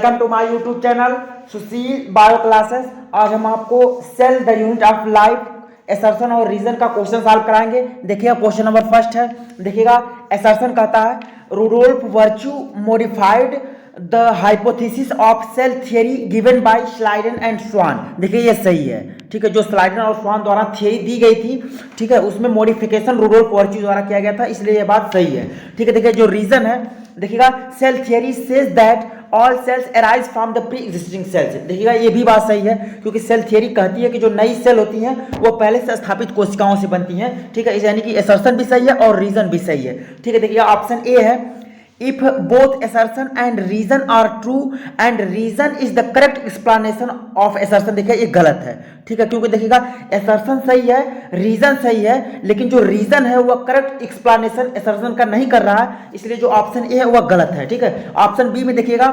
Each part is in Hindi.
Welcome to my YouTube channel Sushil bio classes. आज हम आपको cell the unit of life assertion और रीजन का क्वेश्चन सॉल्व कराएंगे। देखिएगा क्वेश्चन नंबर फर्स्ट है। देखिएगा एसर्शन कहता है Rudolf Virchow modified the hypothesis of cell theory given by Schleiden and Schwann. देखिए ये सही है, ठीक है। जो स्लाइडन और स्वान द्वारा थियरी दी गई थी, ठीक है, उसमें मॉडिफिकेशन रूडोल्फ वर्च्यू द्वारा किया गया था, इसलिए ये बात सही है, ठीक है। देखिए जो रीजन है, देखिएगा cell theory says that all cells arise from the pre existing cells. देखिएगा ये भी बात सही है, क्योंकि सेल थियरी कहती है कि जो नई सेल होती हैं वो पहले से स्थापित कोशिकाओं से बनती हैं, ठीक है। यानी कि असर्शन भी सही है और रीजन भी सही है, ठीक है। देखिएगा ऑप्शन ए है if both assertion and reason are true and reason is the correct explanation of assertion। देखिए ये गलत है, ठीक है, क्योंकि देखिएगा assertion सही है, रीजन सही है, लेकिन जो रीजन है वह करेक्ट एक्सप्लेनेशन assertion का नहीं कर रहा है, इसलिए जो ऑप्शन ए है वह गलत है, ठीक है। ऑप्शन बी में देखिएगा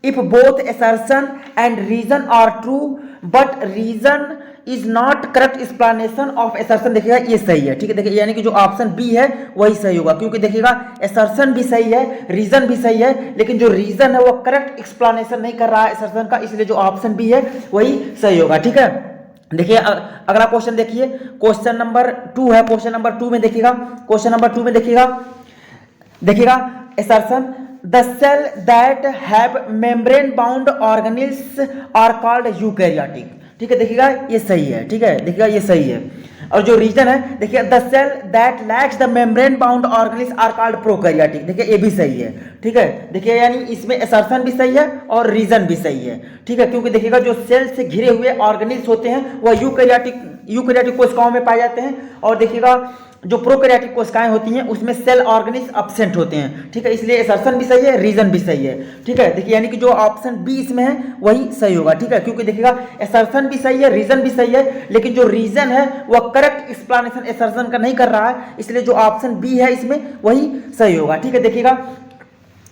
if both assertion and reason are true but reason is not correct explanation of assertion। देखिएगा ये सही है, ठीक है। देखिए यानी कि जो ऑप्शन बी है वही सही होगा, क्योंकि देखिएगा assertion भी सही है, रीजन भी सही है, लेकिन जो रीजन है वो करेक्ट एक्सप्लेनेशन नहीं कर रहा है assertion का, इसलिए जो ऑप्शन बी है वही सही होगा, ठीक है। देखिए अगला क्वेश्चन देखिए, क्वेश्चन नंबर 2 है। क्वेश्चन नंबर 2 में देखिएगा, क्वेश्चन नंबर 2 में देखिएगा assertion the cell that have membrane bound organelles are called eukaryotic। ठीक है, देखिएगा ये सही है, ठीक है। देखिएगा ये सही है। और जो रीजन है, देखिए the cell that lacks the membrane bound organelles are called prokaryotic. देखिए ये भी सही है, ठीक है। देखिए यानी इसमें असर्शन भी सही है और रीजन भी सही है, ठीक है, क्योंकि देखिएगा जो सेल से घिरे हुए ऑर्गेनेल्स होते हैं वह यूकैरियोटिक कोशिकाओं में पाए जाते हैं, और देखिएगा जो प्रोकैरियोटिक कोशिकाएं होती हैं उसमें सेल ऑर्गेनेल्स एब्सेंट होते हैं, ठीक है। इसलिए असर्शन भी सही है, रीजन भी सही है, ठीक है। देखिए यानी कि जो ऑप्शन बी इसमें है वही सही होगा, ठीक है, क्योंकि देखिएगा असर्शन भी सही है, रीजन भी सही है, लेकिन जो रीजन है वह करेक्ट एक्सप्लेनेशन असर्शन का नहीं कर रहा है, इसलिए जो ऑप्शन बी है इसमें वही सही होगा, ठीक है। देखिएगा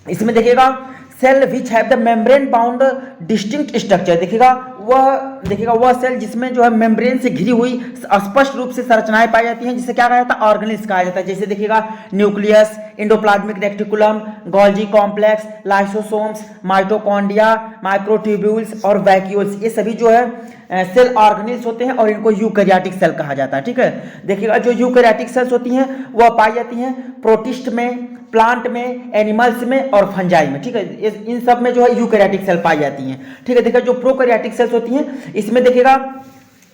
इसमें देखिएगा cell which have the membrane bound distinct structure. देखिएगा वह सेल जिसमें जो है मेम्ब्रेन से घिरी हुई स्पष्ट रूप से संरचनाएं पाई जाती हैं, जिसे क्या कहा जाता है, ऑर्गेनेल्स कहा जाता है। जैसे देखिएगा nucleus, endoplasmic reticulum, Golgi complex, lysosomes, mitochondria, microtubules और वैक्यूल्स, ये सभी जो है सेल ऑर्गेनेल्स होते हैं और इनको यूकैरियोटिक सेल कहा जाता है, ठीक है। देखिएगा जो यूकैरियोटिक सेल्स होती हैं वह पाई जाती हैं प्रोटिस्ट में, प्लांट में, एनिमल्स में और फंजाई में, ठीक है। इन सब में जो है यूकैरियोटिक सेल पाई जाती हैं, ठीक है। देखिए जो प्रोकैरियोटिक सेल्स होती हैं इसमें देखिएगा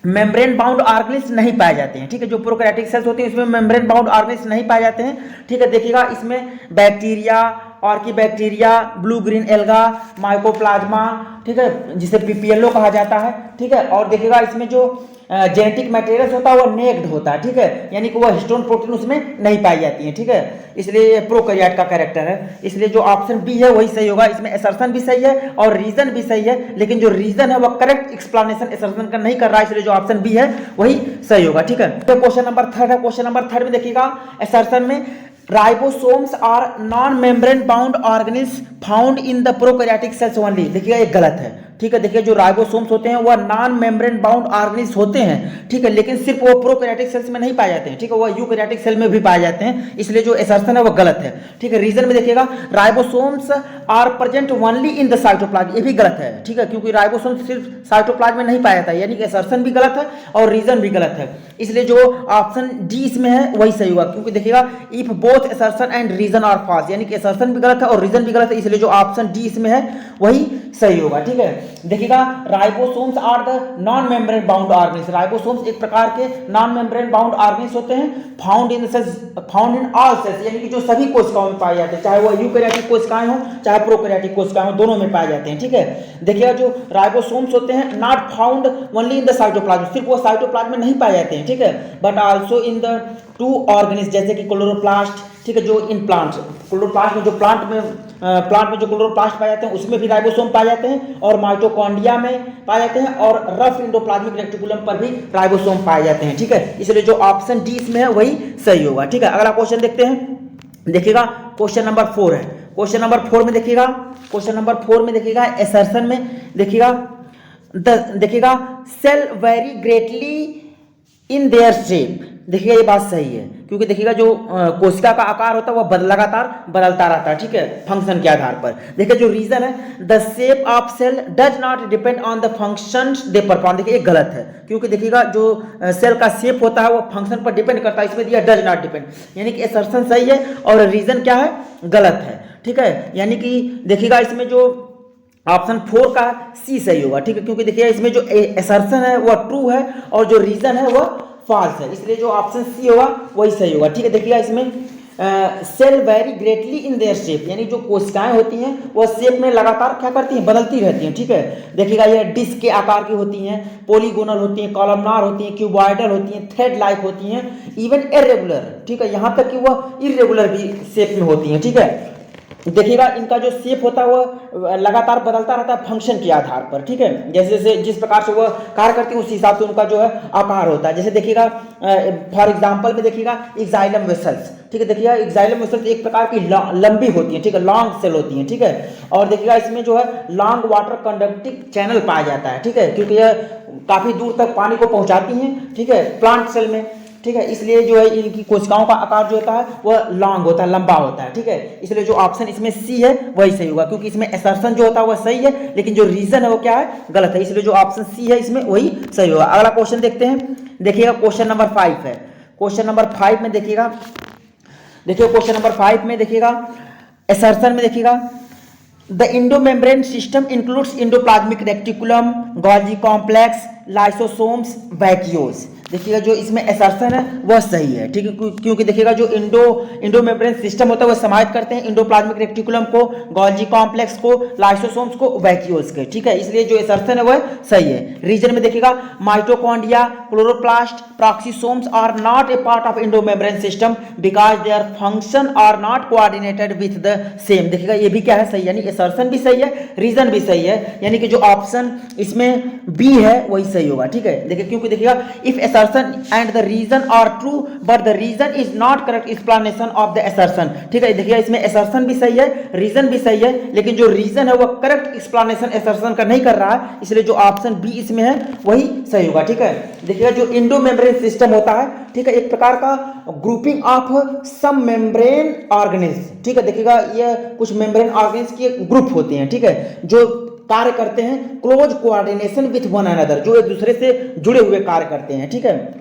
मेम्ब्रेन बाउंड ऑर्गेनेल्स नहीं पाए जाते हैं, ठीक है। जो प्रोकैरियोटिक सेल्स होती हैं इसमें मेम्ब्रेन बाउंड ऑर्गेनेल्स नहीं पाए जाते हैं, ठीक है। देखिएगा इसमें bacteria, archaebacteria, blue green alga, mycoplasma, ठीक है, जिसे पीपीएलओ कहा जाता है, ठीक है। और देखिएगा इसमें जो जेनेटिक मटेरियल्स होता है वो नेक्ड होता है, ठीक है, यानी कि वह हिस्टोन प्रोटीन उसमें नहीं पाई जाती है, ठीक है। इसलिए प्रोकैरियोट का कैरेक्टर है, इसलिए जो ऑप्शन बी है वही सही होगा। इसमें असर्शन भी सही है और रीजन भी सही है, लेकिन जो रीजन है वह करेक्ट एक्सप्लेनेशन असर्शन का नहीं कर रहा है, इसलिए जो ऑप्शन बी है वही सही होगा, ठीक है। तो क्वेश्चन नंबर 3 है। क्वेश्चन नंबर 3 में देखिएगा असर्शन में ribosomes are non membrane bound organelles found in the prokaryotic cells only. देखिएगा ये गलत है, ठीक है। देखिए जो राइबोसोम्स होते हैं वह नॉन मेम्ब्रेन बाउंड ऑर्गेनेल्स होते हैं, ठीक है, लेकिन सिर्फ वो प्रोकैरियोटिक सेल्स में नहीं पाए जाते हैं, ठीक है, वह यूकैरियोटिक सेल में भी पाए जाते हैं, इसलिए जो असर्शन है वह गलत है, ठीक है। रीजन में देखिएगा ribosomes are present only in the cytoplasm, ये भी गलत है, ठीक है, क्योंकि राइबोसोम्स सिर्फ साइटोप्लाज्म में नहीं पाया जाता है, यानी कि असर्शन भी गलत है और रीजन भी गलत है, इसलिए जो ऑप्शन डी इसमें है वही सही होगा, क्योंकि देखिएगा if both assertion and reason are false, यानी कि असर्शन भी गलत है और रीजन भी गलत है, इसलिए जो ऑप्शन डी इसमें है वही सही होगा, ठीक है। देखिएगा ribosomes are the non membrane bound organelles. Ribosomes एक प्रकार के नॉन मेम्ब्रेन बाउंड ऑर्गेनेल्स होते हैं, फाउंड इन ऑल सेल्स, यानी कि जो सभी कोशिकाओं में पाए जाते हैं, चाहे वो यूकैरियोटिक कोशिकाएं हो चाहे प्रोकैरियोटिक कोशिकाएं हो, दोनों में पाए जाते हैं, ठीक है। देखिएगा जो राइबोसोम्स होते हैं not found only in the cytoplasm, सिर्फ वो साइटोप्लाज्म में नहीं पाए जाते हैं, ठीक है, but also in the two organelles, जैसे कि क्लोरोप्लास्ट, ठीक है, जो इन प्लांट्स, क्लोरोप्लास्ट में जो प्लांट में जो क्लोरोप्लास्ट पाए जाते हैं उसमें भी राइबोसोम पाए जाते हैं, और माइटोकॉन्ड्रिया में पाए जाते हैं, और रफ एंडोप्लाज्मिक रेटिकुलम पर भी राइबोसोम पाए जाते हैं, ठीक है। इसलिए जो ऑप्शन डी इसमें है वही सही होगा, ठीक है। अगला क्वेश्चन देखते हैं। देखिएगा क्वेश्चन नंबर 4 है। क्वेश्चन नंबर 4 में देखिएगा, क्वेश्चन नंबर 4 में देखिएगा असर्शन में देखिएगा cell vary greatly in their shape. देखिएगा ये बात सही है, क्योंकि देखिएगा जो कोशिका का आकार होता है वह लगातार बदलता रहता है, ठीक है, फंक्शन के आधार पर। देखिए जो रीजन है, the shape of cell does not depend on the functions they perform. देखिए ये गलत है, क्योंकि देखिएगा जो सेल का शेप होता है वो फंक्शन पर डिपेंड करता है, इसमें दिया डज नॉट डिपेंड, यानी कि असर्शन सही है और रीजन क्या है, गलत है, ठीक है। यानी कि देखिएगा इसमें जो ऑप्शन 4 का सी सही होगा, ठीक है, क्योंकि देखिए इसमें जो असर्शन है वह ट्रू है और जो रीजन है वह फॉल्स है, इसलिए जो ऑप्शन सी होगा वही सही होगा, ठीक है। देखिएगा इसमें cell vary greatly in their shape, यानी जो कोशिकाएं होती हैं वह शेप में लगातार क्या करती हैं, बदलती रहती हैं, ठीक है। देखिएगा ये डिस्क के आकार की होती हैं, पॉलीगोनल होती हैं, कॉलमनार होती हैं, क्यूबॉइडल होती हैं, थ्रेड लाइक होती हैं, इवन इरेगुलर, ठीक है, यहाँ तक कि वह इरेगुलर भी शेप में होती हैं, ठीक है। देखिएगा इनका जो शेप होता है वह लगातार बदलता रहता है फंक्शन के आधार पर, ठीक है, जैसे जैसे जिस प्रकार से वह कार्य करती है उस हिसाब से उनका जो है आकार होता है। जैसे देखिएगा फॉर एग्जांपल में देखिएगा एक्साइलम वेसल्स, ठीक है, देखिएगा एक्साइलम वेसल्स एक प्रकार की लंबी होती है, ठीक है, लॉन्ग सेल होती है, ठीक है, और देखिएगा इसमें जो है लॉन्ग वाटर कंडक्टिंग चैनल पाया जाता है, ठीक है, क्योंकि यह काफी दूर तक पानी को पहुंचाती हैं, ठीक है, प्लांट सेल में, ठीक है, इसलिए जो है इनकी कोशिकाओं का आकार जो होता है वह लॉन्ग होता है, लंबा होता है, ठीक है, इसलिए जो ऑप्शन इसमें सी है वही सही होगा, क्योंकि इसमें असर्शन जो होता है वह सही है, लेकिन जो रीजन है वो क्या है, गलत है, इसलिए जो ऑप्शन सी है इसमें वही सही होगा। अगला क्वेश्चन देखते हैं, देखिएगा क्वेश्चन नंबर 5 है। क्वेश्चन नंबर 5 में देखिएगा, देखिए क्वेश्चन नंबर 5 में देखिएगा असर्शन में देखिएगा, the endomembrane system includes endoplasmic reticulum, Golgi complex, lysosomes, vacuoles. देखिएगा जो इसमें असर्शन है वह सही है, ठीक है, क्योंकि देखिएगा जो इंडोमेम्ब्रेन सिस्टम होता है वह समाहित करते हैं इंडोप्लाज्मिक रेटिकुलम को, गोल्गी कॉम्प्लेक्स को, लाइसोसोम्स को, वैक्यूल्स के, ठीक है, इसलिए जो असर्शन है वह सही है। रीजन में देखिएगा mitochondria, chloroplast, peroxisomes are not a part of endomembrane system because their function are not coordinated with the same. देखिएगा ये भी क्या है, सही, यानी असर्शन भी सही है, रीजन भी सही है, यानी कि जो ऑप्शन इसमें बी है वही सही होगा, ठीक है। देखिए क्योंकि देखिएगा if and the reason are true but the reason is not correct explanation of the assertion, ठीक है, देखिए इसमें assertion भी सही है, रीजन भी सही है, लेकिन जो रीजन है वो करेक्ट एक्सप्लेनेशन assertion का नहीं कर रहा है, इसलिए जो ऑप्शन बी इसमें है वही सही होगा, ठीक है। देखिएगा जो इंडोमेम्ब्रेन सिस्टम होता है, ठीक है, एक प्रकार का grouping of some membrane organelles, ठीक है, देखिएगा ये कुछ मेम्ब्रेन ऑर्गेनेल्स के ग्रुप होते हैं, ठीक है, जो कार्य करते हैं close coordination with one another, जो एक दूसरे से जुड़े हुए कार्य करते हैं, ठीक है।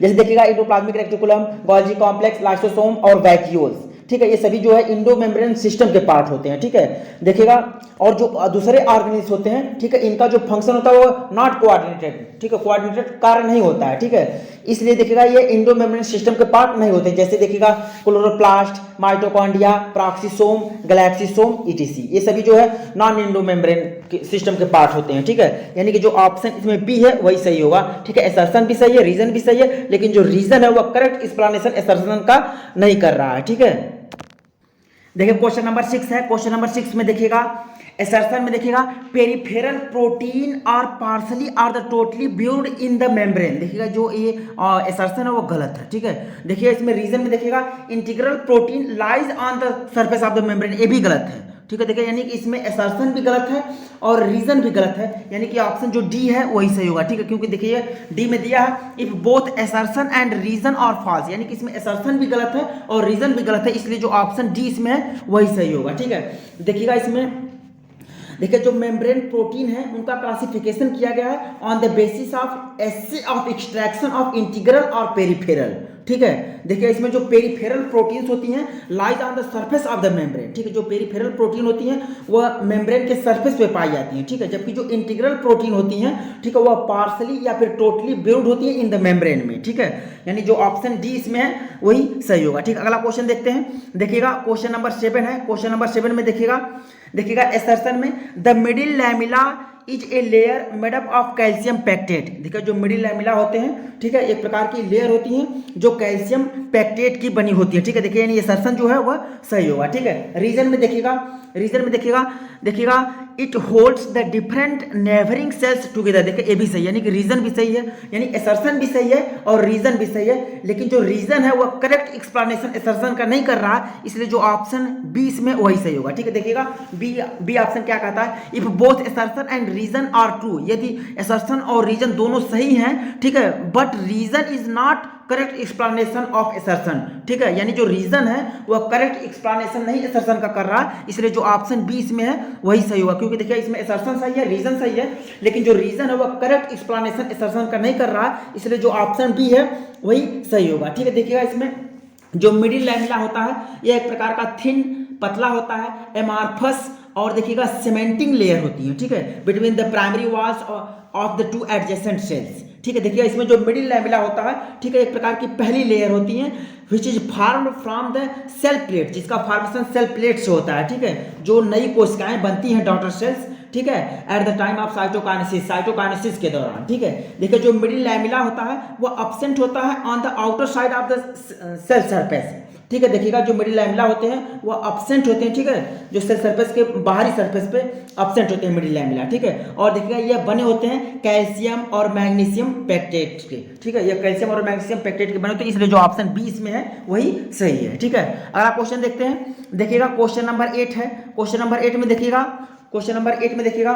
जैसे देखिएगा endoplasmic reticulum, Golgi complex, lysosome और वैक्यूल्स, ठीक है, ये सभी जो है इंडोमेम्ब्रेन सिस्टम के पार्ट होते हैं, ठीक है। देखिएगा और जो दूसरे ऑर्गेनेल्स होते हैं, ठीक है, इनका जो फंक्शन होता है वो नॉट कोऑर्डिनेटेड, ठीक है, कोऑर्डिनेटेड कार्य नहीं होता है, ठीक है, इसलिए देखिएगा ये इंडोमेम्ब्रेन सिस्टम के पार्ट नहीं होते। जैसे देखिएगा क्लोरोप्लास्ट, माइटोकॉन्ड्रिया, प्रॉक्सीसोम, गैलेक्सीसोम, ईटीसी, ये सभी जो है नॉन इंडोमेम्ब्रेन सिस्टम के पार्ट होते हैं, ठीक है, यानी कि जो ऑप्शन इसमें बी है वही सही होगा, ठीक है। असर्शन भी सही है, रीजन भी सही है, लेकिन जो रीजन है वो करेक्ट एक्सप्लेनेशन असर्शन का नहीं कर रहा है, ठीक है। देखिए क्वेश्चन नंबर 6 है। क्वेश्चन नंबर 6 में देखिएगा असर्शन में देखिएगा peripheral protein are partially or the totally buried in the membrane. देखिएगा जो ये असर्शन है वो गलत है, ठीक है। देखिए इसमें रीजन में देखिएगा integral protein lies on the surface of the membrane, ये भी गलत है, ठीक है। देखिए यानी कि इसमें असर्शन भी गलत है और रीजन भी गलत है, यानी कि ऑप्शन जो डी है वही सही होगा, ठीक है, क्योंकि देखिए डी में दिया है if both assertion and reason are false, यानी कि इसमें असर्शन भी गलत है और रीजन भी गलत है, इसलिए जो ऑप्शन डी इसमें है वही सही होगा, ठीक है। देखिएगा इसमें देखिए जो मेम्ब्रेन प्रोटीन है उनका क्लासिफिकेशन किया गया है on the basis of essay of extraction of integral और पेरिफेरल, ठीक है। देखिए इसमें जो पेरिफेरल प्रोटीन्स होती हैं lies on the surface of the membrane, ठीक है, जो पेरिफेरल प्रोटीन होती हैं वह मेम्ब्रेन के सरफेस पे पाई जाती हैं, ठीक है, जबकि जो इंटीग्रल प्रोटीन होती हैं, ठीक है, वह पार्सली या फिर टोटली ब्यूर्ड होती है इन द मेम्ब्रेन में, ठीक है, यानी जो ऑप्शन डी इसमें है वही सही होगा, ठीक। अगला क्वेश्चन देखते हैं, देखिएगा क्वेश्चन नंबर 7 है। क्वेश्चन नंबर 7 में देखिएगा असर्शन में the middle lamella is a layer made up of calcium pectate. देखिए जो मिडिल लैमिला होते हैं, ठीक है, एक प्रकार की लेयर होती है जो कैल्शियम पैक्टेट की बनी होती है, ठीक है। देखिए यानी असर्शन जो है वह सही होगा, ठीक है। रीजन में देखिएगा it holds the different neighbouring cells together. देखिए ये भी सही है, यानी कि रीजन भी सही है, यानी असर्शन भी सही है और रीजन भी सही है, लेकिन जो रीजन है वह करेक्ट एक्सप्लेनेशन असर्शन का नहीं कर रहा है, इसलिए जो ऑप्शन बी इसमें वही सही होगा, ठीक है। देखिएगा बी ऑप्शन क्या कहता है, if both assertion and reason are true, यदि असर्शन और रीजन दोनों सही हैं, ठीक है, but reason is not correct explanation of assertion, ठीक है, यानी जो रीजन है वह करेक्ट एक्सप्लेनेशन नहीं असर्शन का कर रहा, इसलिए जो ऑप्शन बी इसमें है वही सही होगा। क्योंकि देखिए इसमें असर्शन सही है, रीजन सही है, लेकिन जो रीजन है वह करेक्ट एक्सप्लेनेशन असर्शन का नहीं कर रहा, इसलिए जो ऑप्शन बी है वही सही होगा। ठीक है, देखिएगा इसमें जो मिडिल लैमेला होता है यह एक प्रकार का थिन पतला होता है, एमार्फस, और देखिएगा सीमेंटिंग लेयर होती है, ठीक है, between the primary walls of the two adjacent sales. ठीक है, देखिए इसमें जो मिडिल लैमेला होता है, ठीक है, एक प्रकार की पहली लेयर होती है which is formed from the cell plate, जिसका फॉर्मेशन सेल प्लेट से होता है, ठीक है, जो नई कोशिकाएं बनती हैं डॉटर सेल्स, ठीक है, at the time of cytokinesis के दौरान। ठीक है, देखिए जो मिडिल लैमेला होता है वो एब्सेंट होता है on the outer side of the cell surface. ठीक है, देखिएगा जो मिडिल लैमेला होते हैं वो एब्सेंट होते हैं, ठीक है, जो सेल सरफेस के बाहरी सरफेस पे एब्सेंट होते हैं मिडिल लैमेला। ठीक है, और देखिएगा ये बने होते हैं कैल्शियम और मैग्नीशियम पेक्टेट के। ठीक है, ये कैल्शियम और मैग्नीशियम पेक्टेट के बने होते हैं, इसलिए जो ऑप्शन बी इसमें है वही सही है। ठीक है, अगला क्वेश्चन देखते हैं, देखिएगा क्वेश्चन नंबर 8 है। क्वेश्चन नंबर 8 में देखिएगा, क्वेश्चन नंबर 8 में देखिएगा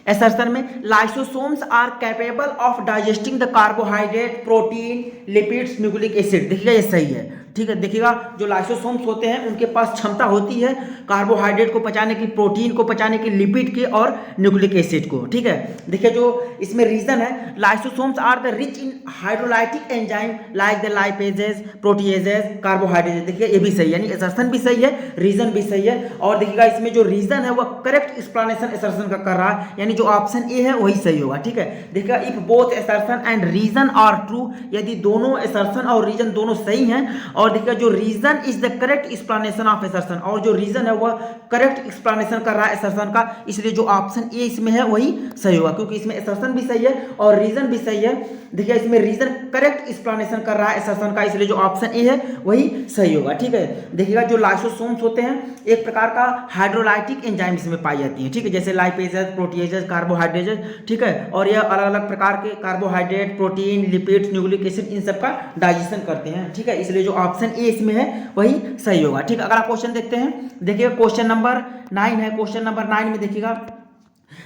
असर्शन में lysosomes are capable of digesting the carbohydrate, protein, lipids, nucleic acid. देखिएगा ये सही है। ठीक है, देखिएगा जो लाइसोसोम्स होते हैं उनके पास क्षमता होती है कार्बोहाइड्रेट को पचाने की, प्रोटीन को पचाने की, लिपिड के और न्यूक्लिक एसिड को। ठीक है, देखिए जो इसमें रीजन है, lysosomes are the rich in hydrolytic enzyme like the lipases, proteases, carbohydrate. देखिए ये भी सही है, यानी असर्शन भी सही है, रीजन भी सही है, और देखिएगा इसमें जो रीजन है वह करेक्ट एक्सप्लेनेशन असर्शन का कर रहा है, यानी जो ऑप्शन ए है वही सही होगा। ठीक है, देखिएगा if both assertion and reason are true, यदि दोनों असर्शन और रीजन दोनों सही हैं, और देखिएगा जो reason is the correct explanation of assertion, और जो रीजन है वह करेक्ट एक्सप्लेनेशन कर रहा है असर्शन का, इसलिए जो ऑप्शन ए इसमें है वही सही होगा, क्योंकि इसमें असर्शन भी सही है और रीजन भी सही है। देखिए इसमें रीजन करेक्ट एक्सप्लेनेशन कर रहा है असर्शन का, इसलिए जो ऑप्शन ए है वही सही होगा। ठीक है, देखिएगा जो लाइसोसोम्स होते हैं एक प्रकार का हाइड्रोलाइटिक एंजाइम इसमें पाई जाती है, ठीक है, जैसे लाइपेजेस, प्रोटीएजेस, कार्बोहाइड्रेट, ठीक है, और यह अलग अलग प्रकार के carbohydrate, protein, lipids, nucleic acid in सब का डाइजेशन करते हैं। ठीक है, इसलिए जो ऑप्शन ए इसमें है वही सही होगा। ठीक है, अगला क्वेश्चन देखते हैं, देखिए क्वेश्चन नंबर 9 है। क्वेश्चन नंबर 9 में देखिएगा,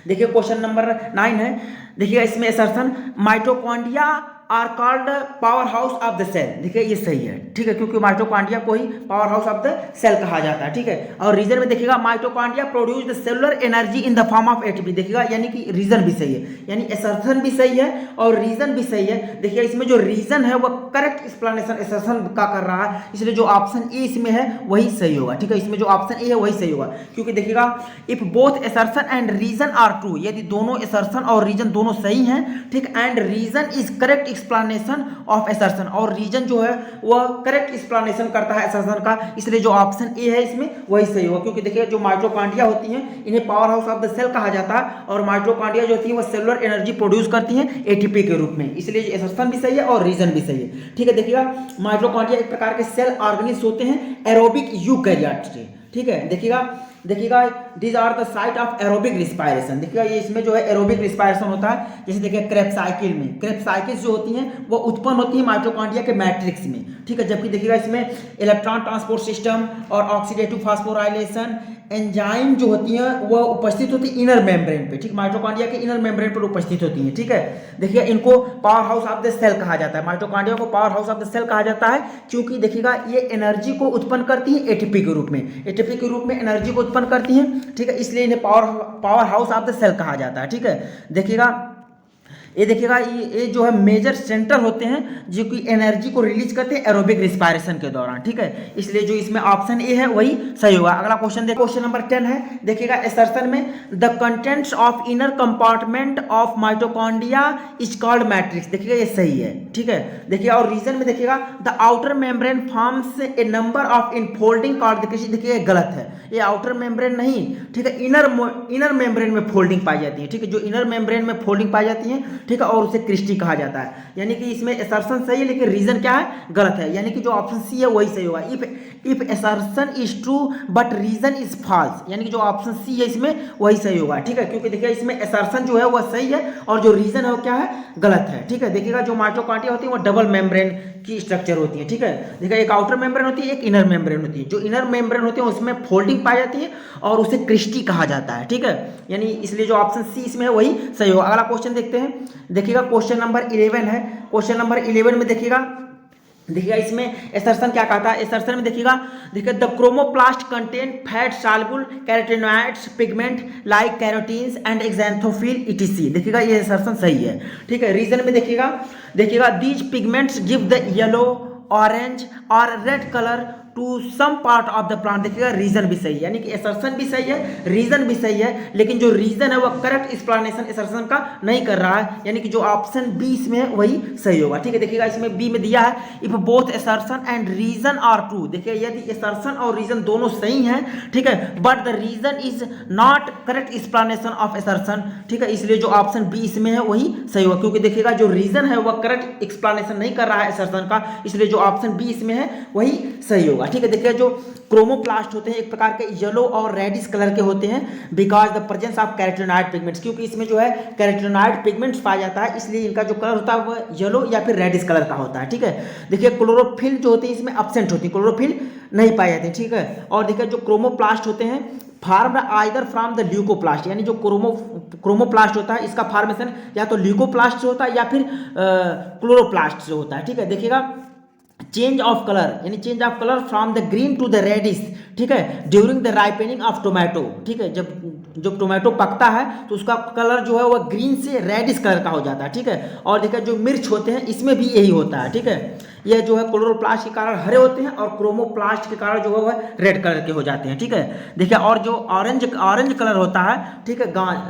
देखिए क्वेश्चन नंबर 9 है, देखिएगा इसमें assertion mitochondria are called power house of the cell. देखिए ये सही है, ठीक है, क्योंकि माइटोकॉन्ड्रिया को ही power house of the cell कहा जाता है। ठीक है, और रीजन में देखिएगा mitochondria produce the cellular energy in the form of ATP. देखिएगा यानी कि रीजन भी सही है, यानी असर्शन भी सही है और रीजन भी सही है। देखिए इसमें जो रीजन है वह करेक्ट एक्सप्लेनेशन असर्शन का कर रहा है, इसलिए जो ऑप्शन ए इसमें है वही सही होगा। ठीक है, इसमें जो ऑप्शन ए है वही सही होगा, क्योंकि देखिएगा if both assertion and reason are true, यदि दोनों असर्शन और रीजन दोनों सही हैं, ठीक, and reason is correct explanation of assertion, और रीजन जो है वह करेक्ट एक्सप्लेनेशन करता है असर्शन का, इसलिए जो ऑप्शन ए है इसमें वही सही होगा। क्योंकि देखिए जो माइटोकॉन्ड्रिया होती हैं इन्हें power house of the cell कहा जाता है, और माइटोकॉन्ड्रिया जो होती है वह सेलुलर एनर्जी प्रोड्यूस करती हैं एटीपी के रूप में, इसलिए असर्शन भी सही है और रीजन भी सही है। ठीक है, देखिएगा माइटोकॉन्ड्रिया एक प्रकार के सेल ऑर्गेनिल्स होते हैं एरोबिक यूकैरियोट्स के। ठीक है, देखिएगा these are the site of aerobic respiration. देखिएगा ये इसमें जो है एरोबिक रिस्पायरेशन होता है, जैसे देखिए क्रेब्स साइकिल में, क्रेब्स साइकिल्स जो होती हैं वो उत्पन्न होती है माइटोकॉन्ड्रिया के मैट्रिक्स में। ठीक है, जबकि देखिएगा इसमें इलेक्ट्रॉन ट्रांसपोर्ट सिस्टम और ऑक्सीडेटिव फास्फोराइलेशन एंजाइम जो होती हैं वह उपस्थित होती है इनर मेम्ब्रेन पे। ठीक, माइटोकॉन्ड्रिया के इनर मेम्ब्रेन पर उपस्थित होती हैं। ठीक है, देखिए इनको power house of the cell कहा जाता है, माइटोकॉन्ड्रिया को power house of the cell कहा जाता है, क्योंकि देखिएगा ये एनर्जी को उत्पन्न करती है एटीपी के रूप में, एटीपी के रूप में एनर्जी को उत्पन्न करती हैं। ठीक है, इसलिए इन्हें power house of the cell कहा जाता है। ठीक है, देखिएगा ये जो है मेजर सेंटर होते हैं जो कि एनर्जी को रिलीज करते हैं एरोबिक रिस्पायरेशन के दौरान। ठीक है, इसलिए जो इसमें ऑप्शन ए है वही सही होगा। अगला क्वेश्चन देखिए, क्वेश्चन नंबर 10 है, देखिएगा असर्शन में the contents of inner compartment of mitochondria is called matrix. देखिएगा ये सही है। ठीक है, देखिए और रीजन में देखिएगा the outer membrane forms a number of infolding card. देखिए गलत है, ये आउटर मेम्ब्रेन नहीं, ठीक है, इनर मेम्ब्रेन में फोल्डिंग पाई जाती है। ठीक है, जो इनर मेम्ब्रेन में फोल्डिंग पाई जाती है, ठीक है, और उसे क्रिस्टी कहा जाता है, यानी कि इसमें असर्शन सही है लेकिन रीजन क्या है, गलत है, यानी कि जो ऑप्शन सी है वही सही होगा। If if assertion is true but reason is false, यानी कि जो ऑप्शन सी है इसमें वही सही होगा, ठीक है, क्योंकि देखिए इसमें असर्शन जो है वह सही है और जो रीजन है वो क्या है, गलत है, ठीक है। देखिएगा जो माइटोकॉन्ड्रिया होती है वो डबल मेम्ब्रेन की स्ट्रक्चर होती है, ठीक है। देखिए एक आउटर मेम्ब्रेन होती है, एक इनर मेम्ब्रेन होती है। जो इनर मेम्ब्रेन होती है उसमें फोल्डिंग पाई जाती है और उसे क्रिस्टी कहा जाता है, ठीक है, यानी इसलिए जो ऑप्शन सी इसमें है वही सही होगा। अगला क्वेश्चन देखते हैं, देखिएगा क्वेश्चन नंबर 11 है। क्वेश्चन नंबर 11 में देखिएगा इसमें एसर्शन क्या कहता है। एसर्शन में देखिए the chromoplast contain fat soluble carotenoids pigment like carotenes and xanthophyll ETC. देखिएगा ये एसर्शन सही है, ठीक है। रीजन में देखिएगा these pigments give the yellow orange और red colour to some part of the plant. देखिएगा रीजन भी सही है, यानी कि एसर्शन भी सही है, रीजन भी सही है, लेकिन जो रीजन है वह करेक्ट एक्सप्लेनेशन एसर्शन का नहीं कर रहा है, यानी कि जो ऑप्शन बी इसमें है वही सही होगा, ठीक है। देखिएगा इसमें बी में दिया है if both assertion and reason are true. देखिए यदि एसर्शन और रीजन दोनों सही हैं, ठीक है, but the reason is not correct explanation of assertion, ठीक है, इसलिए जो ऑप्शन बी इसमें है वही सही होगा, क्योंकि देखिएगा जो रीजन है वह करेक्ट एक्सप्लेनेशन नहीं कर रहा है एसर्शन का, इसलिए जो ऑप्शन बी इसमें है वही सही होगा, ठीक है। देखिए जो क्रोमोप्लास्ट होते हैं एक प्रकार के येलो और रेडिश कलर के होते हैं because the presence of carotenoid pigments, क्योंकि इसमें जो है कैरोटीनॉइड पिगमेंट्स पाया जाता है, इसलिए इनका जो कलर होता है वह येलो या फिर रेडिश कलर का होता है, ठीक है। देखिए क्लोरोफिल जो होती है इसमें एब्सेंट होती है, क्लोरोफिल नहीं पाई जाती है, ठीक है। और देखिए जो क्रोमोप्लास्ट होते हैं form either from the leucoplast, यानी जो क्रोमोप्लास्ट होता है इसका फॉर्मेशन या तो ल्यूकोप्लास्ट से होता है या फिर क्लोरोप्लास्ट से होता है, ठीक है। देखिएगा चेंज ऑफ कलर, यानी change of colour from the green to the reddish, ठीक है, during the ripening of tomato, ठीक है, जब टोमेटो पकता है तो उसका कलर जो है वह ग्रीन से रेडिश कलर का हो जाता है, ठीक है। और देखिए जो मिर्च होते हैं इसमें भी यही होता है, ठीक है, यह जो है क्लोरोप्लास्ट के कारण हरे होते हैं और क्रोमोप्लास्ट के कारण जो है वह रेड कलर के हो जाते हैं, ठीक है। देखिए और जो ऑरेंज कलर होता है, ठीक है,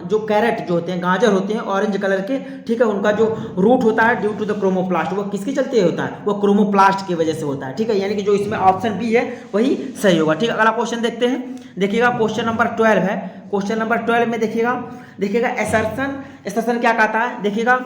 जो कैरेट जो होते हैं गाजर होते हैं ऑरेंज कलर के, ठीक है, उनका जो रूट होता है ड्यू टू द क्रोमोप्लास्ट, वो किसके चलते होता है, वो क्रोमोप्लास्ट की वजह से होता है, ठीक है, यानी कि जो इसमें ऑप्शन बी है वही सही होगा, ठीक है। अगला क्वेश्चन देखते हैं, देखिएगा क्वेश्चन नंबर 12 है। क्वेश्चन नंबर 12 में देखिएगा एसर्शन क्या कहता है। देखिएगा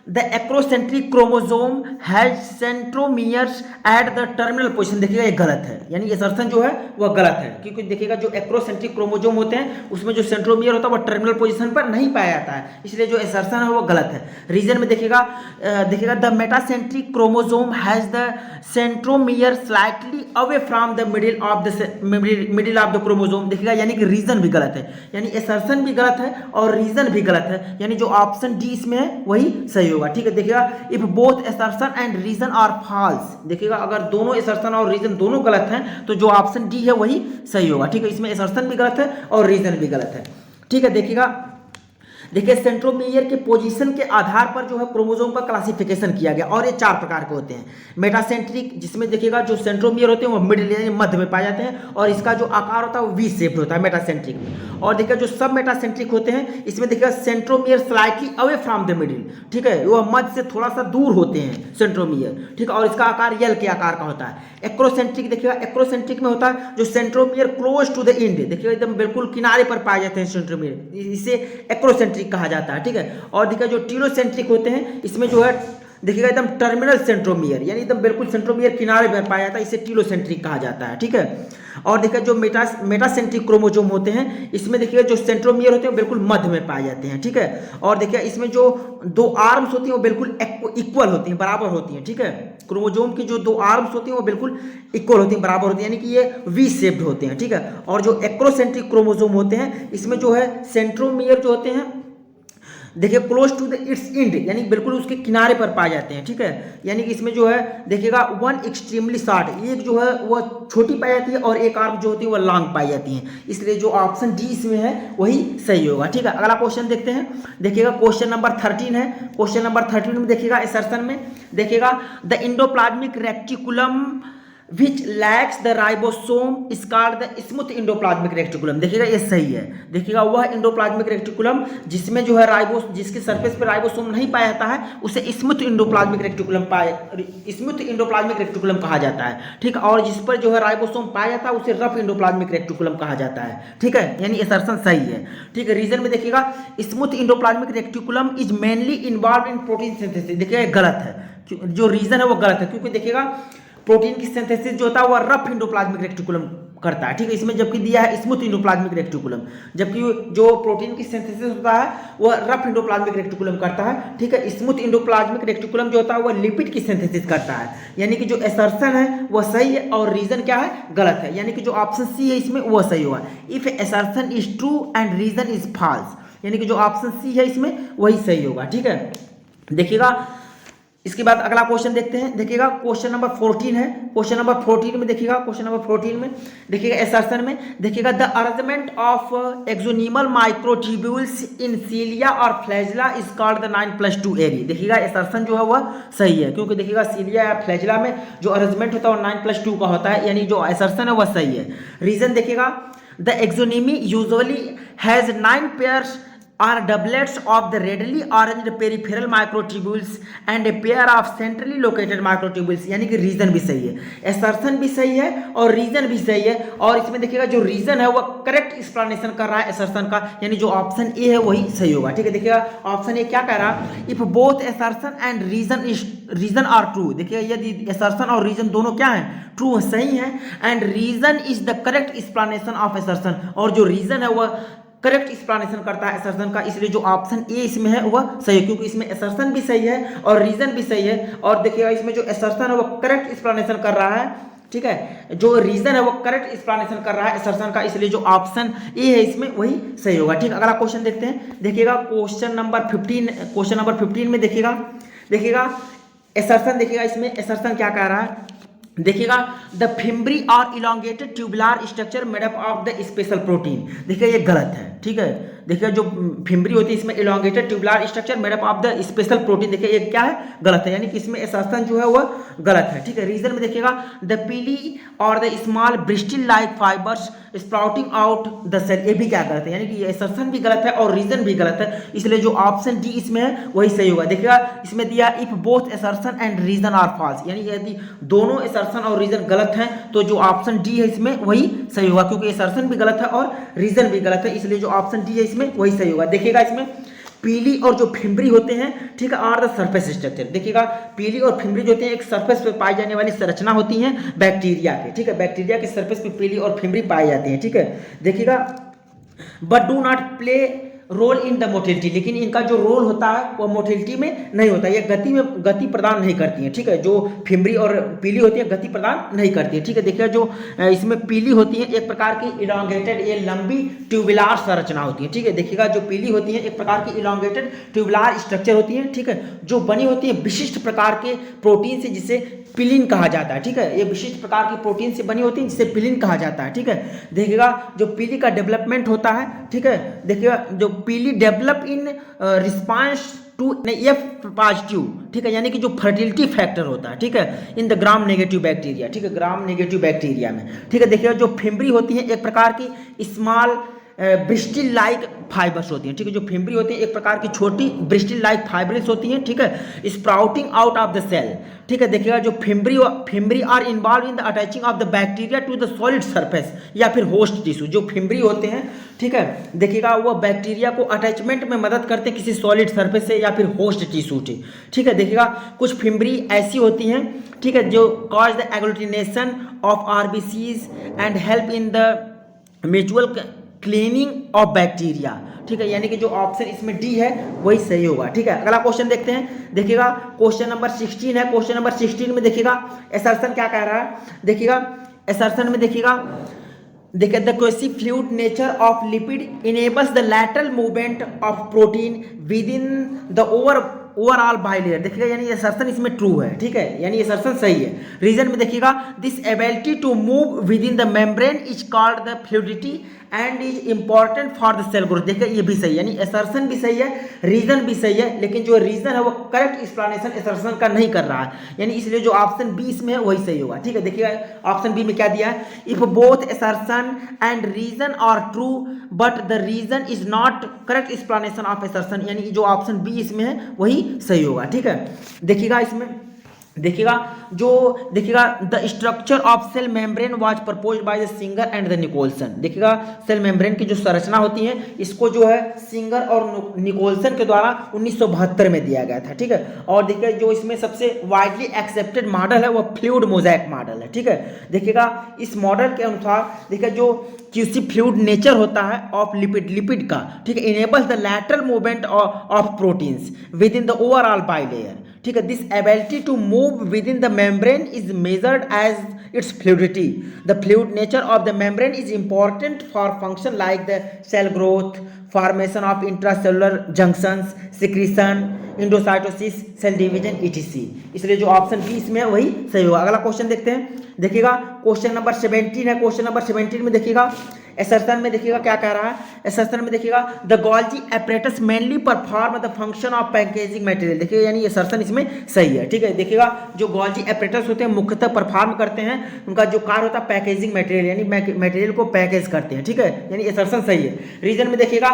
the acrocentric chromosome has centromeres at the terminal position. देखिएगा ये गलत है, यानी एसर्शन जो है वह गलत है, क्योंकि देखिएगा जो एक्रोसेंट्रिक क्रोमोसोम होते हैं उसमें जो सेंट्रोमियर होता है वह टर्मिनल पोजीशन पर नहीं पाया जाता है, इसलिए जो एसर्शन है वो गलत है। रीजन में देखिएगा the metacentric chromosome has the centromere slightly away from the middle of the chromosome. देखिएगा यानी कि रीजन भी गलत है, यानी एसर्शन भी गलत है और रीजन भी गलत है, यानी जो ऑप्शन डी इसमें है वही सही होगा, ठीक है। देखिएगा if both assertion and reason are false, देखिएगा अगर दोनों एसर्शन और रीजन दोनों गलत हैं तो जो ऑप्शन डी है वही सही होगा, ठीक है। इसमें एसर्शन भी गलत है और रीजन भी गलत है, ठीक है। देखिए सेंट्रोमियर के पोजीशन के आधार पर जो है क्रोमोसोम का क्लासिफिकेशन किया गया और ये 4 प्रकार के होते हैं। मेटासेंट्रिक, जिसमें देखिएगा जो सेंट्रोमियर होते हैं वो मिडिल यानी मध्य में पाए जाते हैं और इसका जो आकार होता है वो वी शेप्ड होता है मेटासेंट्रिक में। और देखिए जो सब मेटासेंट्रिक होते हैं इसमें देखिएगा centromere slightly away from the middle, ठीक है, वह मध्य से थोड़ा सा दूर होते हैं सेंट्रोमियर, ठीक है, और इसका आकार यल के आकार का होता है। एक्रोसेंट्रिक देखिएगा एक्रोसेंट्रिक में होता है जो centromere close to the end, देखिएगा एकदम बिल्कुल किनारे पर पाए जाते हैं सेंट्रोमियर, इसे एक्रोसेंट्रिक कहा जाता है, ठीक है। और देखिए जो टीलोसेंट्रिक होते हैं इसमें जो है देखिएगा एकदम टर्मिनल सेंट्रोमियर, यानी एकदम बिल्कुल सेंट्रोमियर किनारे पर पाया जाता है, इसे टीलोसेंट्रिक कहा जाता है, ठीक है। और देखिए जो मेटासेंट्रिक क्रोमोसोम होते हैं इसमें देखिए जो सेंट्रोमियर होते हैं बिल्कुल मध्य में पाए जाते हैं, ठीक है। और देखिए इसमें जो 2 आर्म्स होती हैं वो बिल्कुल इक्वल होती हैं, बराबर होती हैं, ठीक है। क्रोमोसोम की जो 2 आर्म्स होती हैं वो बिल्कुल इक्वल होती हैं, बराबर होती हैं, यानी कि ये वी शेप्ड होते हैं, ठीक है। और जो एक्रोसेंट्रिक क्रोमोसोम होते हैं इसमें जो है सेंट्रोमियर जो होते हैं देखिए close to the its end, यानी बिल्कुल उसके किनारे पर पाए जाते हैं, ठीक है। यानी कि इसमें जो है देखिएगा 1 एक्सट्रीमली शॉर्ट, एक जो है वह छोटी पाई जाती है और एक आर्म जो होती है वह लॉन्ग पाई जाती है, इसलिए जो ऑप्शन डी इसमें है वही सही होगा, ठीक है। अगला क्वेश्चन देखते हैं, देखिएगा क्वेश्चन नंबर 13 है। क्वेश्चन नंबर 13 में देखिएगा एसर्शन में देखिएगा the endoplasmic reticulum which lakhs the ribosome is called the smooth endoplasmic reticulum. देखिएगा ये सही है, देखिएगा वह इंडोप्लाज्मिक रेक्टिकुलम जिसमें जो है जिसके सरफेस पर राइबोसोम नहीं पाया जाता है उसे स्मूथ इंडोप्लाज्मिक रेक्टिकुलम कहा जाता है, ठीक है। और जिस पर जो है राइबोसोम पाया जाता है उसे रफ इंडोप्लाज्मिक रेक्टिकुलम कहा जाता है, ठीक है, यानी असर्शन सही है, ठीक है। रीजन में देखिएगा smooth endoplasmic reticulum is mainly involve in protein synthesis. देखिएगा गलत है, जो रीजन है वो गलत है, क्योंकि देखिएगा प्रोटीन की सिंथेसिस जो होता है वो रफ एंडोप्लाज्मिक रेटिकुलम करता है, ठीक है। इसमें जबकि दिया है स्मूथ एंडोप्लाज्मिक रेटिकुलम, जबकि जो प्रोटीन की सिंथेसिस होता है वो रफ एंडोप्लाज्मिक रेटिकुलम करता है, ठीक है। स्मूथ एंडोप्लाज्मिक रेटिकुलम जो होता है वो लिपिड की सिंथेसिस करता है। यानी कि जो असर्शन है वो सही है और रीजन क्या है, गलत है। यानी कि जो ऑप्शन सी है इसमें वो सही होगा। If assertion is true and reason is false, यानी कि जो ऑप्शन सी है इसमें वही सही होगा, ठीक है। देखिएगा इसके बाद अगला क्वेश्चन देखते हैं। देखिएगा क्वेश्चन नंबर 14 है। क्वेश्चन नंबर 14 में देखिएगा, क्वेश्चन नंबर 14 में देखिएगा असर्शन में देखिएगा the arrangement of axonemal microtubules इन सीलिया और फ्लैजिला इज कॉल्ड द 9+2 एरी। देखिएगा असर्शन जो है वह सही है, क्योंकि देखिएगा सीलिया या फ्लैजिला में जो अरेंजमेंट होता है वो 9+2 का होता है, यानी जो असर्शन है वह सही है। रीजन देखिएगा the axoneme usually has 9 pairs are doublets of the readily arranged peripheral microtubules and a pair of centrally located microtubules, यानी कि रीजन भी सही है, असर्शन भी सही है और रीजन भी सही है। और इसमें देखिएगा जो रीजन है वो करेक्ट एक्सप्लेनेशन कर रहा है असर्शन का, यानी जो ऑप्शन ए है वही सही होगा, ठीक है। देखिएगा ऑप्शन ए क्या कह रहा है, if both assertion and reason are true, देखिएगा यदि असर्शन और रीजन दोनों क्या है, ट्रू सही है, and reason is the correct explanation of assertion, और जो रीजन है वह करेक्ट एक्सप्लेनेशन करता है असर्शन का, इसलिए जो ऑप्शन ए इसमें है वह सही है, क्योंकि इसमें असर्शन भी सही है और रीजन भी सही है। और देखिएगा इसमें जो असर्शन है वो करेक्ट एक्सप्लेनेशन कर रहा है, ठीक है। जो रीजन है वो करेक्ट एक्सप्लेनेशन कर रहा है असर्शन का, इसलिए जो ऑप्शन ए है इसमें वही सही होगा, ठीक है। अगला क्वेश्चन देखते हैं। देखिएगा क्वेश्चन नंबर 15 में देखिएगा असर्शन, देखिएगा इसमें असर्शन क्या कह रहा है। देखिएगा द फिम्बरी और elongated tubular structure made up of the special protein, देखिए ये गलत है, ठीक है। देखिए जो फिम्बरी होती है इसमें elongated tubular structure made up of the special protein, देखिए ये क्या है, गलत है, यानी कि इसमें असर्शन जो है वह गलत है, ठीक है। रीजन में देखिएगा द पीली और the small bristle like fibres sprouting out the cell, ये भी क्या गलत है, यानी कि असर्शन भी गलत है और रीजन भी गलत है, इसलिए जो ऑप्शन डी इसमें है वही सही होगा। देखिएगा इसमें दिया if both assertion and reason are false, यानी यदि दोनों असर्शन और रीजन गलत हैं तो जो ऑप्शन डी है इसमें वही सही होगा, क्योंकि असर्शन भी गलत है और रीजन भी गलत है, इसलिए जो ऑप्शन डी है इसमें वही सही होगा। देखिएगा इसमें पीली और जो फिम्बरी होते हैं, ठीक है, आर द सरफेस स्ट्रक्चर, देखिएगा पीली और फिम्बरी जो होते हैं एक सरफेस पे पाई जाने वाली संरचना होती हैं बैक्टीरिया के, ठीक है। बैक्टीरिया के सरफेस पे पीली और फिम्बरी पाई जाती हैं, ठीक है। देखिएगा but do not play role in the motility, लेकिन इनका जो रोल होता है वो मोटिलिटी में नहीं होता, ये गति प्रदान नहीं करती है, ठीक है। जो फिम्बरी और पीली होती है गति प्रदान नहीं करती है, ठीक है। देखिए जो इसमें पीली होती है एक प्रकार की इलोंगेटेड, ये लंबी ट्यूबुलर संरचना होती है, ठीक है। देखिएगा जो पीली होती है एक प्रकार की इलोंगेटेड ट्यूबुलर स्ट्रक्चर होती है, ठीक है, जो बनी होती है विशिष्ट प्रकार के प्रोटीन से, जिसे पिलिन कहा जाता है, ठीक है। ये विशिष्ट प्रकार की प्रोटीन से बनी होती है जिसे पिलिन कहा जाता है, ठीक है। देखिएगा जो पीली का डेवलपमेंट होता है, ठीक है, देखिएगा जो pili develop in response to F positive, ठीक है, यानी कि जो फर्टिलिटी फैक्टर होता है, ठीक है, in the gram negative bacteria, ठीक है, ग्राम नेगेटिव बैक्टीरिया में, ठीक है। देखिएगा जो फिम्बरी होती है एक प्रकार की स्मॉल ब्रिस्टिल लाइक फाइबर्स होती हैं, ठीक है। जो फिम्बरी होती है एक प्रकार की छोटी ब्रिस्टिल लाइक फाइबर्स होती हैं, ठीक है, sprouting out of the cell, ठीक है। देखिएगा जो fimbriae are involve in the attaching of the bacteria to the solid surface या फिर होस्ट टिश्यू, जो फिम्बरी होते हैं, ठीक है, देखिएगा वो बैक्टीरिया को अटैचमेंट में मदद करते हैं किसी सॉलिड सरफेस से या फिर होस्ट टिश्यू से, ठीक है। देखिएगा कुछ फिम्बरी ऐसी होती हैं, ठीक है, जो cause the agglutination of RBCs and help in the mutual cleaning of bacteria, ठीक है, यानी कि जो ऑप्शन इसमें डी है वही सही होगा, ठीक है। अगला क्वेश्चन देखते हैं। देखिएगा क्वेश्चन नंबर 16 है। क्वेश्चन नंबर 16 में देखिएगा असर्शन क्या कह रहा है। देखिएगा असर्शन में देखिए the cohesive fluid nature of lipid enables the lateral movement of protein with in the overall bilayer, देखिएगा यानी असर्शन इसमें ट्रू है, ठीक है, यानी असर्शन सही है। रीजन में देखिएगा this ability to move within the membrane is called the fluidity and is important for the cell growth, देखिए ये भी सही है, यानी असर्शन भी सही है, रीजन भी सही है, लेकिन जो रीजन है वो करेक्ट एक्सप्लेनेशन असर्शन का नहीं कर रहा है, यानी इसलिए जो ऑप्शन बी इसमें है वही सही होगा, ठीक है। देखिएगा ऑप्शन बी में क्या दिया है, if both assertion and reason are true but the reason is not correct explanation of assertion, यानी जो ऑप्शन बी इसमें है वही सही होगा, ठीक है। देखिएगा इसमें देखिएगा जो देखिएगा the structure of cell membrane was proposed by the Singer and the Nicolson. देखिएगा सेल मेम्ब्रेन की जो संरचना होती है इसको जो है सिंगर और निकोलसन के द्वारा 1972 में दिया गया था, ठीक है। और देखिए जो इसमें सबसे वाइडली एक्सेप्टेड मॉडल है वो फ्लूइड मोज़ेक मॉडल है, ठीक है। देखिएगा इस मॉडल के अनुसार देखिए जो क्यूसी फ्लूइड नेचर होता है ऑफ लिपिड का, ठीक है, enables the lateral movement of proteins within the overall bilayer, ठीक है। This ability to move within the membrane is measured as its fluidity. The fluid nature of the membrane is important for function like the cell growth, formation of intracellular junctions, secretion, endocytosis, cell division etc. इसलिए जो ऑप्शन बी इसमें वही सही होगा। अगला क्वेश्चन देखते हैं। देखिएगा क्वेश्चन नंबर 17 है। क्वेश्चन नंबर 17 में देखिएगा एसर्शन में देखिएगा क्या कह रहा है। एसर्शन में देखिएगा the Golgi apparatus mainly perform the function of packaging material. देखिए यानी एसर्शन इसमें सही है, ठीक है। देखिएगा जो गोल्जी एपरेटस होते हैं मुख्यतः परफॉर्म करते हैं, उनका जो कार्य होता है पैकेजिंग मटेरियल यानी मटेरियल को पैकेज करते हैं, ठीक है, यानी एसर्शन सही है। रीजन में देखिएगा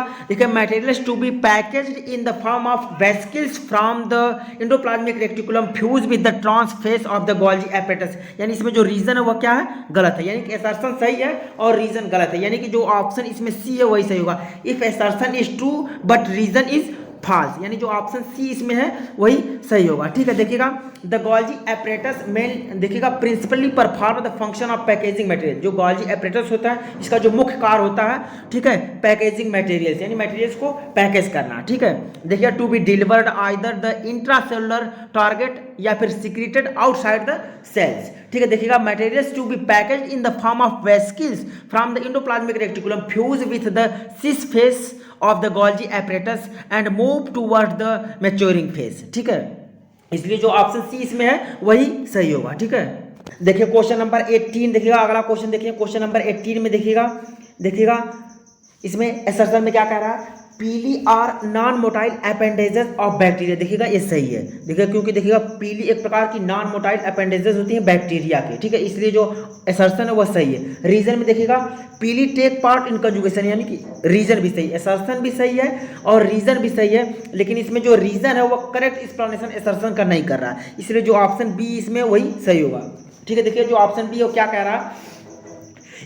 materials to be packaged in the form of vesicles from the endoplasmic reticulum fuse with the trans face of the Golgi apparatus. यानी इसमें जो रीजन है वो क्या है, गलत है, यानी कि एसर्शन सही है और रीजन गलत है, यानी कि जो ऑप्शन इसमें सी है वही सही होगा। If assertion is true but reason is false, यानी जो ऑप्शन सी इसमें है वही सही होगा, ठीक है। देखिएगा द गोल्जी एपरेटस मेन देखिएगा principally perform the function of packaging material. जो गोल्जी एपरेटस होता है इसका जो मुख्य कार्य होता है, ठीक है, पैकेजिंग मटेरियल्स यानी मटेरियल्स को पैकेज करना, ठीक है। देखिए to be delivered either the intracellular target या फिर सिक्रेटेड आउटसाइड द सेल्स, ठीक है। देखिएगा materials to be package in the form of vesicles from the endoplasmic reticulum fuse with the cis face of the Golgi apparatus and move toward the maturing face, ठीक है। इसलिए जो ऑप्शन सी इसमें है वही सही होगा, ठीक है। देखिए क्वेश्चन नंबर 18 देखिएगा। अगला क्वेश्चन देखिए क्वेश्चन नंबर 18 में देखिएगा इसमें एसर्शन में क्या कह रहा है, pili are non motile appendages of bacteria. देखिएगा ये सही है, देखिएगा क्योंकि देखिएगा पीली एक प्रकार की नॉन मोटाइल अपेंडेजेस होती हैं बैक्टीरिया के, ठीक है, इसलिए जो एसर्शन है वो सही है। रीजन में देखिएगा पीली टेक पार्ट इन कंजुगेशन, यानी कि रीजन भी सही, एसर्शन भी सही है और रीजन भी सही है, लेकिन इसमें जो रीजन है वो करेक्ट एक्सप्लेनेशन एसर्शन का नहीं कर रहा है, इसलिए जो ऑप्शन बी इसमें वही सही होगा, ठीक है। देखिए जो ऑप्शन बी है वो क्या कह रहा है,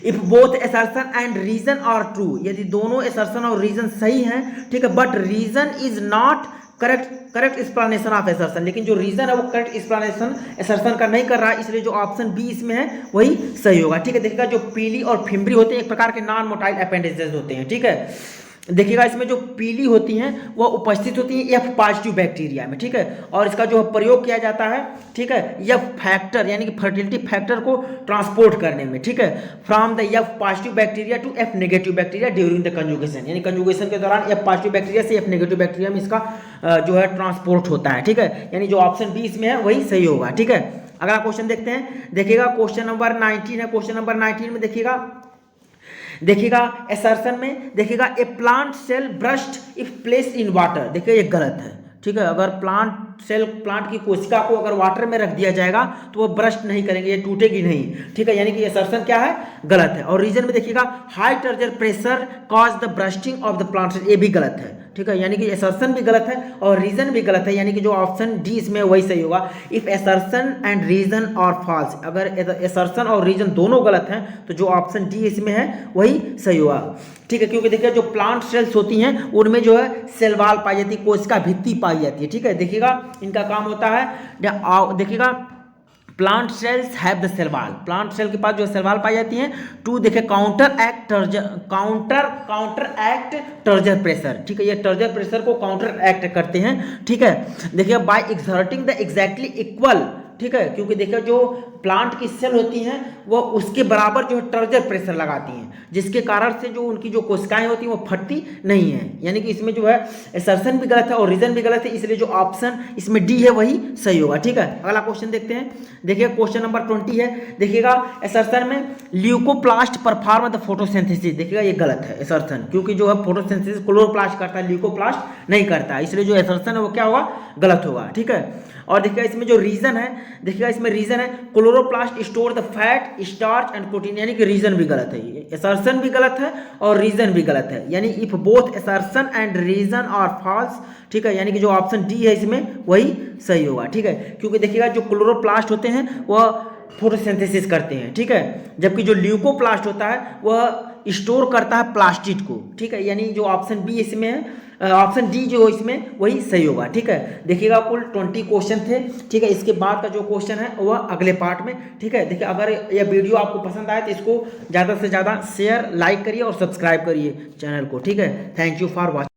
if both assertion and reason are true, यदि दोनों एसर्शन और रीजन सही हैं, ठीक है, but reason is not correct explanation of assertion, लेकिन जो रीजन है वो करेक्ट एक्सप्लेनेशन एसर्शन का नहीं कर रहा है, इसलिए जो ऑप्शन बी इसमें है वही सही होगा, ठीक है। देखिएगा जो पीली और फिम्बरी होते हैं एक प्रकार के नॉन मोटाइल अपेंडेजेस होते हैं, ठीक है। देखिएगा इसमें जो पीली होती हैं वो उपस्थित होती हैं एफ पॉजिटिव बैक्टीरिया में, ठीक है, और इसका जो प्रयोग किया जाता है, ठीक है, एफ फैक्टर यानी कि फर्टिलिटी फैक्टर को ट्रांसपोर्ट करने में, ठीक है, from the F positive bacteria to F negative bacteria during the conjugation, यानी कंजुगेशन के दौरान एफ पॉजिटिव बैक्टीरिया से एफ नेगेटिव बैक्टीरिया में इसका जो है ट्रांसपोर्ट होता है, ठीक है, यानी जो ऑप्शन बी इसमें है वही सही होगा, ठीक है। अगला क्वेश्चन देखते हैं। देखिएगा क्वेश्चन नंबर 19 है। क्वेश्चन नंबर 19 में देखिएगा एसर्शन में देखिएगा a plant cell burst if placed in water. देखिए ये गलत है, ठीक है, अगर प्लांट की कोशिका को अगर वाटर में रख दिया जाएगा तो वो ब्रस्ट नहीं करेंगे, ये टूटेगी नहीं, ठीक है, यानी कि एसर्शन क्या है, गलत है। और रीजन में देखिएगा high temperature pressure cause the bursting of the plant cell, ये भी गलत है, ठीक है, यानी कि एसर्शन भी गलत है और रीजन भी गलत है, यानी कि जो ऑप्शन डी इसमें वही सही होगा। If assertion and reason are false, अगर एसर्शन और रीजन दोनों गलत हैं तो जो ऑप्शन डी इसमें है वही सही होगा, ठीक है, क्योंकि देखिए जो प्लांट सेल्स होती हैं उनमें जो है सेल वॉल पाई जाती है, कोशिका भित्ति पाई जाती है, ठीक है। देखिएगा इनका काम होता है, देखिएगा plant cells have the cell wall, plant cell के पास जो सेल वॉल पाई जाती हैं टू देखिए काउंटर एक्ट टर्जर प्रेशर, ठीक है, ये टर्जर प्रेशर को काउंटर एक्ट करते हैं, ठीक है। देखिए by exerting the exactly equal, ठीक है, क्योंकि देखिए जो प्लांट की सेल होती हैं वो उसके बराबर जो है टर्जर प्रेशर लगाती हैं, जिसके कारण से जो उनकी जो कोशिकाएं होती हैं वो फटती नहीं है, यानी कि इसमें जो है एसर्शन भी गलत है और रीजन भी गलत है, इसलिए जो ऑप्शन इसमें डी है वही सही होगा, ठीक है। अगला क्वेश्चन देखते हैं। देखिए क्वेश्चन नंबर 20 है। देखिएगा एसर्शन में ल्यूकोप्लास्ट परफॉर्म द फोटोसिंथेसिस। देखिएगा ये गलत है एसर्शन, क्योंकि जो है फोटोसिंथेसिस क्लोरोप्लास्ट करता है, ल्यूकोप्लास्ट नहीं करता है, इसलिए जो एसर्शन है वो क्या होगा, गलत होगा, ठीक है। और देखिए इसमें जो रीजन है देखिएगा इसमें रीजन है chloroplast store the fat starch and protein, यानी कि रीजन भी गलत है, ये असर्शन भी गलत है और रीजन भी गलत है, यानी if both assertion and reason are false, ठीक है, यानी कि जो ऑप्शन डी है इसमें वही सही होगा, ठीक है, क्योंकि देखिएगा जो क्लोरोप्लास्ट होते हैं वह फोटोसिंथेसिस करते हैं, ठीक है, जबकि जो ल्यूकोप्लास्ट होता है वह स्टोर करता है प्लास्टिड को, ठीक है, यानी जो ऑप्शन बी इसमें है, ऑप्शन डी जो इसमें वही सही होगा, ठीक है। देखिएगा कुल 20 क्वेश्चन थे, ठीक है, इसके बाद का जो क्वेश्चन है वह अगले पार्ट में, ठीक है। देखिए अगर यह वीडियो आपको पसंद आए तो इसको ज़्यादा से ज़्यादा शेयर, लाइक करिए और सब्सक्राइब करिए चैनल को, ठीक है। Thank you for watching.